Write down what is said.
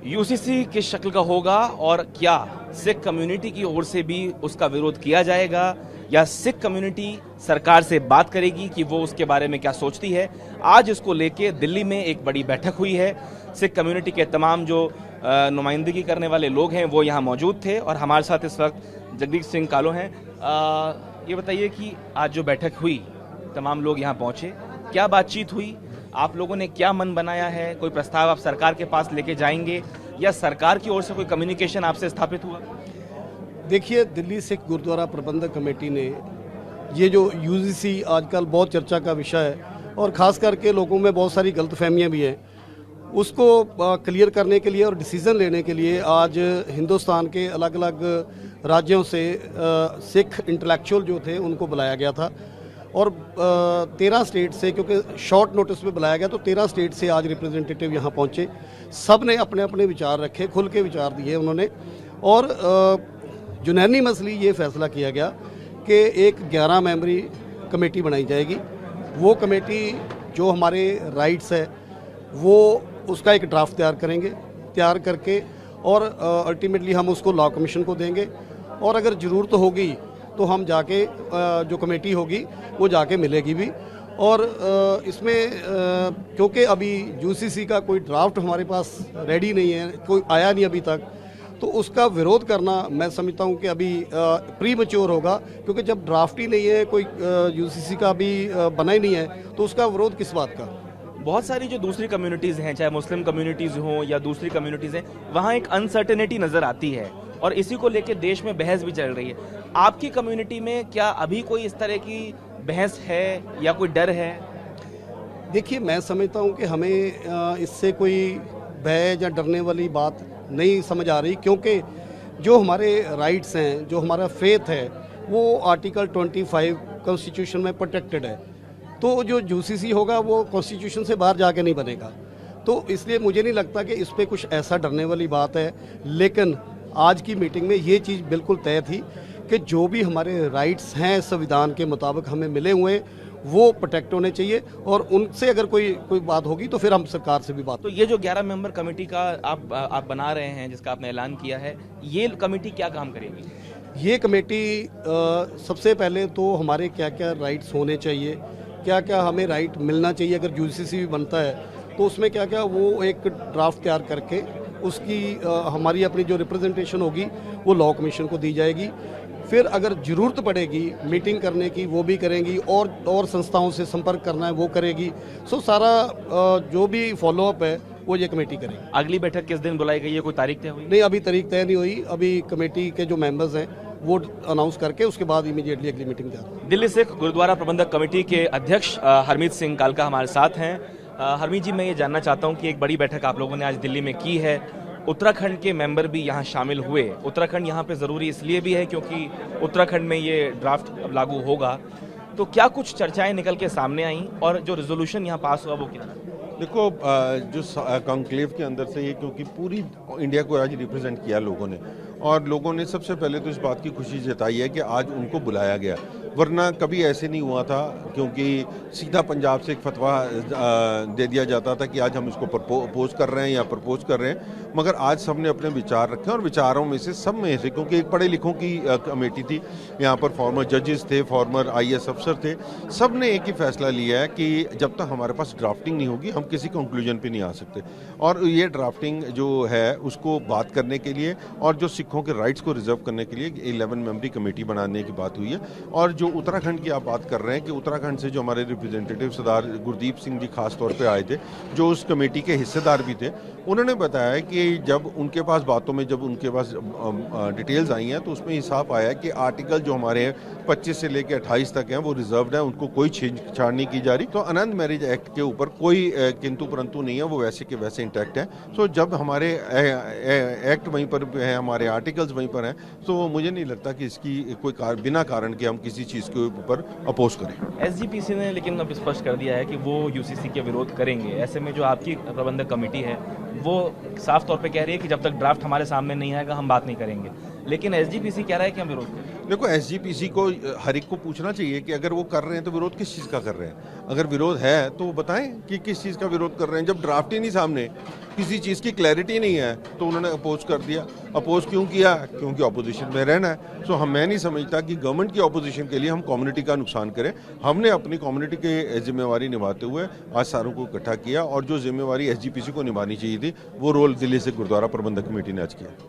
UCC किस शक्ल का होगा और क्या सिख कम्युनिटी की ओर से भी उसका विरोध किया जाएगा या सिख कम्युनिटी सरकार से बात करेगी कि वो उसके बारे में क्या सोचती है। आज इसको लेके दिल्ली में एक बड़ी बैठक हुई है। सिख कम्युनिटी के तमाम जो नुमाइंदगी करने वाले लोग हैं वो यहाँ मौजूद थे और हमारे साथ इस वक्त जगदीश सिंह कालो हैं। ये बताइए कि आज जो बैठक हुई, तमाम लोग यहाँ पहुंचे, क्या बातचीत हुई, आप लोगों ने क्या मन बनाया है, कोई प्रस्ताव आप सरकार के पास लेके जाएंगे या सरकार की ओर से कोई कम्युनिकेशन आपसे स्थापित हुआ? देखिए, दिल्ली सिख गुरुद्वारा प्रबंधक कमेटी ने ये जो यूजीसी आजकल बहुत चर्चा का विषय है और ख़ास करके लोगों में बहुत सारी गलतफहमियां भी हैं, उसको क्लियर करने के लिए और डिसीज़न लेने के लिए आज हिंदुस्तान के अलग अलग राज्यों से सिख इंटेलेक्चुअल जो थे उनको बुलाया गया था और 13 स्टेट से, क्योंकि शॉर्ट नोटिस पे बुलाया गया, तो 13 स्टेट से आज रिप्रेजेंटेटिव यहाँ पहुँचे। सब ने अपने अपने विचार रखे, खुल के विचार दिए उन्होंने और जुनैनी मसली ये फैसला किया गया कि एक 11 मेंबरी कमेटी बनाई जाएगी। वो कमेटी जो हमारे राइट्स है वो उसका एक ड्राफ्ट तैयार करके और अल्टीमेटली हम उसको लॉ कमीशन को देंगे और अगर ज़रूरत होगी तो हम जाके जो कमेटी होगी वो जाके मिलेगी भी। और इसमें क्योंकि अभी यूसीसी का कोई ड्राफ्ट हमारे पास रेडी नहीं है, कोई आया नहीं अभी तक, तो उसका विरोध करना मैं समझता हूँ कि अभी प्री मैच्योर होगा, क्योंकि जब ड्राफ्ट ही नहीं है, कोई यूसीसी का भी बना ही नहीं है, तो उसका विरोध किस बात का। बहुत सारी जो दूसरी कम्युनिटीज़ हैं, चाहे मुस्लिम कम्युनिटीज़ हों या दूसरी कम्युनिटीज़ हैं, वहाँ एक अनसर्टेनिटी नज़र आती है और इसी को लेकर देश में बहस भी चल रही है। आपकी कम्युनिटी में क्या अभी कोई इस तरह की बहस है या कोई डर है? देखिए, मैं समझता हूँ कि हमें इससे कोई भय या डरने वाली बात नहीं समझ आ रही, क्योंकि जो हमारे राइट्स हैं, जो हमारा फेथ है, वो आर्टिकल 25 कॉन्स्टिट्यूशन में प्रोटेक्टेड है। तो जो यूसीसी होगा वो कॉन्स्टिट्यूशन से बाहर जाके नहीं बनेगा, तो इसलिए मुझे नहीं लगता कि इस पर कुछ ऐसा डरने वाली बात है। लेकिन आज की मीटिंग में ये चीज़ बिल्कुल तय थी कि जो भी हमारे राइट्स हैं संविधान के मुताबिक हमें मिले हुए वो प्रोटेक्ट होने चाहिए और उनसे अगर कोई बात होगी तो फिर हम सरकार से भी बात। तो ये जो 11 मेंबर कमेटी का आप बना रहे हैं, जिसका आपने ऐलान किया है, ये कमेटी क्या काम करेगी? ये कमेटी सबसे पहले तो हमारे क्या क्या राइट्स होने चाहिए, क्या क्या हमें राइट मिलना चाहिए, अगर यूसीसी भी बनता है तो उसमें क्या क्या, वो एक ड्राफ्ट तैयार करके उसकी हमारी अपनी जो रिप्रेजेंटेशन होगी वो लॉ कमीशन को दी जाएगी। फिर अगर ज़रूरत पड़ेगी मीटिंग करने की वो भी करेंगी और संस्थाओं से संपर्क करना है वो करेगी। सो सारा जो भी फॉलोअप है वो ये कमेटी करेगी। अगली बैठक किस दिन बुलाई गई है, कोई तारीख तय हुई? नहीं, अभी तारीख तय नहीं हुई। अभी कमेटी के जो मेंबर्स हैं वो अनाउंस करके उसके बाद इमीडिएटली अगली मीटिंग जाती है। दिल्ली सिख गुरुद्वारा प्रबंधक कमेटी के अध्यक्ष हरमीत सिंह कालका हमारे साथ हैं। हरमीत जी, मैं ये जानना चाहता हूँ कि एक बड़ी बैठक आप लोगों ने आज दिल्ली में की है, उत्तराखंड के मेंबर भी यहाँ शामिल हुए। उत्तराखंड यहाँ पे ज़रूरी इसलिए भी है क्योंकि उत्तराखंड में ये ड्राफ्ट अब लागू होगा, तो क्या कुछ चर्चाएं निकल के सामने आई और जो रेजोल्यूशन यहाँ पास हुआ वो क्या? देखो, जो कॉन्क्लेव के अंदर से ये, क्योंकि पूरी इंडिया को आज रिप्रेजेंट किया लोगों ने और लोगों ने सबसे पहले तो इस बात की खुशी जताई है कि आज उनको बुलाया गया, वरना कभी ऐसे नहीं हुआ था, क्योंकि सीधा पंजाब से एक फतवा दे दिया जाता था कि आज हम इसको प्रपोज कर रहे हैं या प्रपोज कर रहे हैं। मगर आज सबने अपने विचार रखे और विचारों में से सब में से, क्योंकि एक पढ़े लिखों की कमेटी थी, यहाँ पर फॉर्मर जजेस थे, फॉर्मर IAS अफसर थे, सब ने एक ही फैसला लिया है कि जब तक हमारे पास ड्राफ्टिंग नहीं होगी हम किसी कंक्लूजन पे नहीं आ सकते। और ये ड्राफ्टिंग जो है उसको बात करने के लिए और जो सिखों के राइट्स को रिजर्व करने के लिए 11 मेंबरी कमेटी बनाने की बात हुई है। और जो उत्तराखंड की आप बात कर रहे हैं कि उत्तराखंड से जो हमारे रिप्रेजेंटेटिव सरदार गुरदीप सिंह जी खास तौर पे आए थे, जो उस कमेटी के हिस्सेदार भी थे, उन्होंने बताया कि जब उनके पास बातों में जब उनके पास डिटेल्स आई हैं तो उसमें हिसाब आया है कि आर्टिकल जो हमारे 25 से लेकर 28 तक हैं वो रिजर्व्ड है, उनको कोई छेड़छाड़ नहीं की जा रही। तो आनंद मैरिज एक्ट के ऊपर कोई किंतु परंतु नहीं है, वो वैसे के वैसे इंटैक्ट है। सो जब हमारे एक्ट वहीं पर है, हमारे आर्टिकल्स वहीं पर हैं, तो मुझे नहीं लगता कि इसकी कोई बिना कारण के हम किसी चीज़ के ऊपर अपोज करें। SGPC ने लेकिन अब स्पष्ट कर दिया है कि वो यूसीसी के विरोध करेंगे। ऐसे में जो आपकी प्रबंधक कमेटी है वो साफ तौर पे कह रही है कि जब तक ड्राफ्ट हमारे सामने नहीं आएगा हम बात नहीं करेंगे। लेकिन एसजीपीसी कह रहा है कि हम विरोध करें। देखो, एसजीपीसी को हर एक को पूछना चाहिए कि अगर वो कर रहे हैं तो विरोध किस चीज़ का कर रहे हैं। अगर विरोध है तो वो बताएं कि किस चीज़ का विरोध कर रहे हैं। जब ड्राफ्ट ही नहीं सामने, किसी चीज़ की क्लैरिटी नहीं है, तो उन्होंने अपोज कर दिया। अपोज क्यों किया? क्योंकि अपोजिशन में रहना है। सो मैं नहीं समझता कि गवर्नमेंट की अपोजिशन के लिए हम कम्युनिटी का नुकसान करें। हमने अपनी कम्युनिटी की जिम्मेवारी निभाते हुए आज सारों को इकट्ठा किया, और जो जिम्मेवारी एसजीपीसी को निभानी चाहिए थी वो रोल दिल्ली सिख गुरुद्वारा प्रबंधक कमेटी ने आज किया।